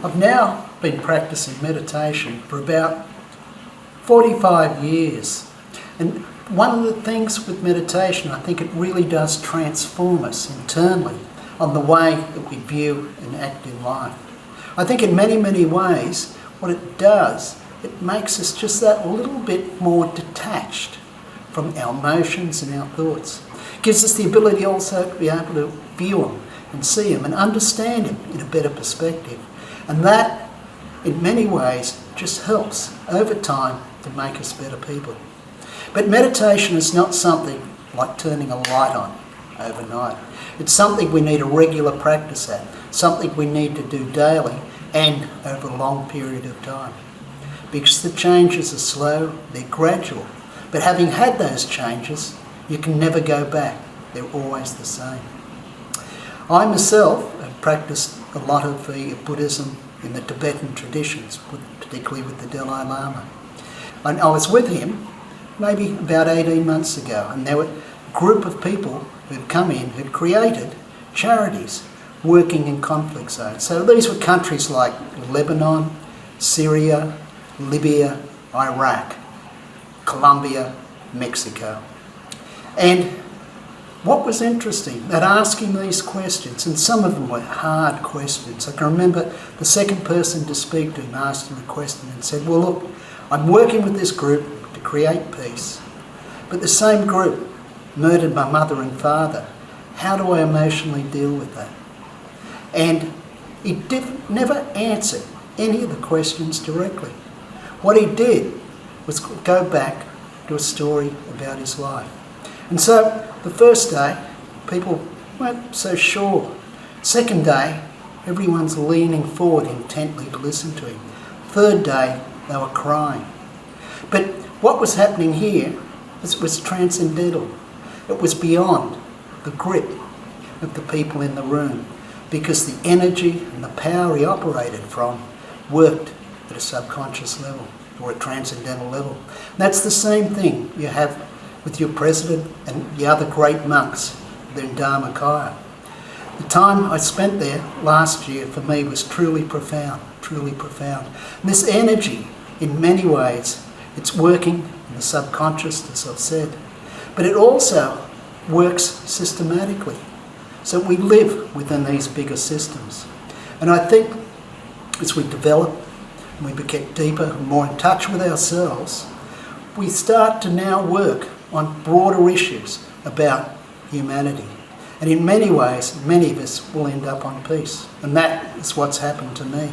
I've now been practicing meditation for about 45 years. And one of the things with meditation, I think it really does transform us internally on the way that we view and act in life. I think in many, many ways, what it does, it makes us just that little bit more detached from our emotions and our thoughts. It gives us the ability also to be able to view them and see them and understand them in a better perspective. And that, in many ways, just helps over time to make us better people. But meditation is not something like turning a light on overnight. It's something we need a regular practice at, something we need to do daily and over a long period of time. Because the changes are slow, they're gradual. But having had those changes, you can never go back. They're always the same. I myself have practiced a lot of Buddhism in the Tibetan traditions, particularly with the Dalai Lama. And I was with him maybe about 18 months ago, and there were a group of people who'd come in who'd created charities working in conflict zones. So these were countries like Lebanon, Syria, Libya, Iraq, Colombia, Mexico. And what was interesting, that asking these questions, and some of them were hard questions. I can remember the second person to speak to him asked him a question and said, well, look, I'm working with this group to create peace, but the same group murdered my mother and father. How do I emotionally deal with that? And he never answered any of the questions directly. What he did was go back to a story about his life. And so the first day, people weren't so sure. Second day, everyone's leaning forward intently to listen to him. Third day, they were crying. But what was happening here was transcendental. It was beyond the grip of the people in the room, because the energy and the power he operated from worked at a subconscious level or a transcendental level. And that's the same thing you have with your president and the other great monks there in Dhammakaya. The time I spent there last year for me was truly profound, truly profound. And this energy, in many ways, it's working in the subconscious, as I've said, but it also works systematically. So we live within these bigger systems. And I think as we develop and we get deeper and more in touch with ourselves, we start to now work on broader issues about humanity. And in many ways, many of us will end up on peace. And that is what's happened to me.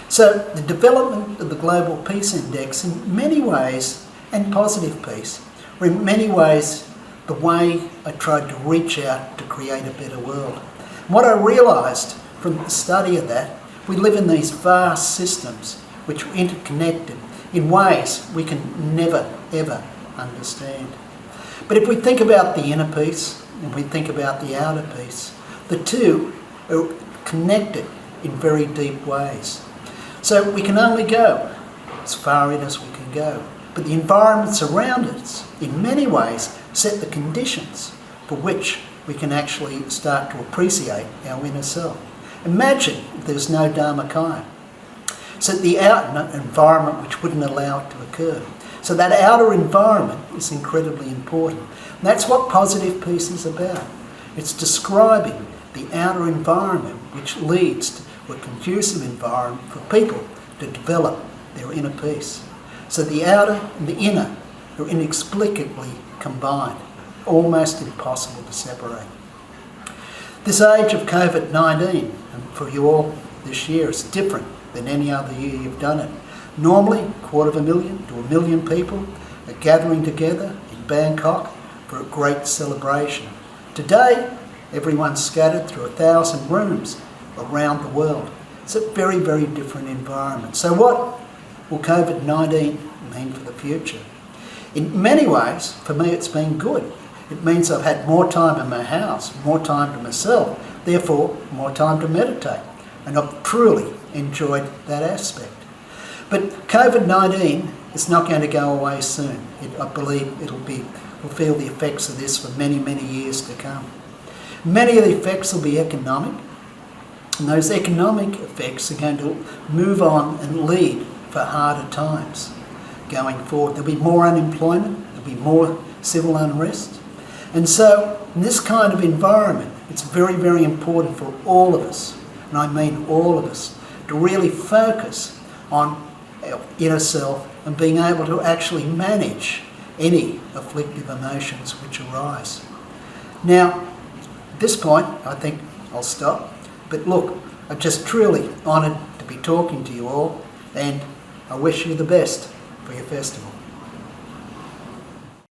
So the development of the Global Peace Index, in many ways, and positive peace, were in many ways the way I tried to reach out to create a better world. And what I realised from the study of that, we live in these vast systems which are interconnected in ways we can never, ever understand. But if we think about the inner peace and we think about the outer peace, the two are connected in very deep ways. So we can only go as far in as we can go. But the environments around us, in many ways, set the conditions for which we can actually start to appreciate our inner self. Imagine if there's no Dhammakaya. So the outer environment which wouldn't allow it to occur. So that outer environment is incredibly important. And that's what positive peace is about. It's describing the outer environment which leads to a conducive environment for people to develop their inner peace. So the outer and the inner are inexplicably combined, almost impossible to separate. This age of COVID-19, and for you all this year, is different than any other year you've done it. Normally, 250,000 to 1 million people are gathering together in Bangkok for a great celebration. Today, everyone's scattered through 1,000 rooms around the world. It's a very, very different environment. So what will COVID-19 mean for the future? In many ways, for me, it's been good. It means I've had more time in my house, more time to myself, therefore more time to meditate. And I've truly enjoyed that aspect. But COVID-19 is not going to go away soon. I believe we'll feel the effects of this for many, many years to come. Many of the effects will be economic. And those economic effects are going to move on and lead for harder times going forward. There'll be more unemployment, there'll be more civil unrest. And so in this kind of environment, it's very, very important for all of us, and I mean all of us, to really focus on our inner self and being able to actually manage any afflictive emotions which arise. Now, at this point, I think I'll stop. But look, I'm just truly honoured to be talking to you all, and I wish you the best for your festival.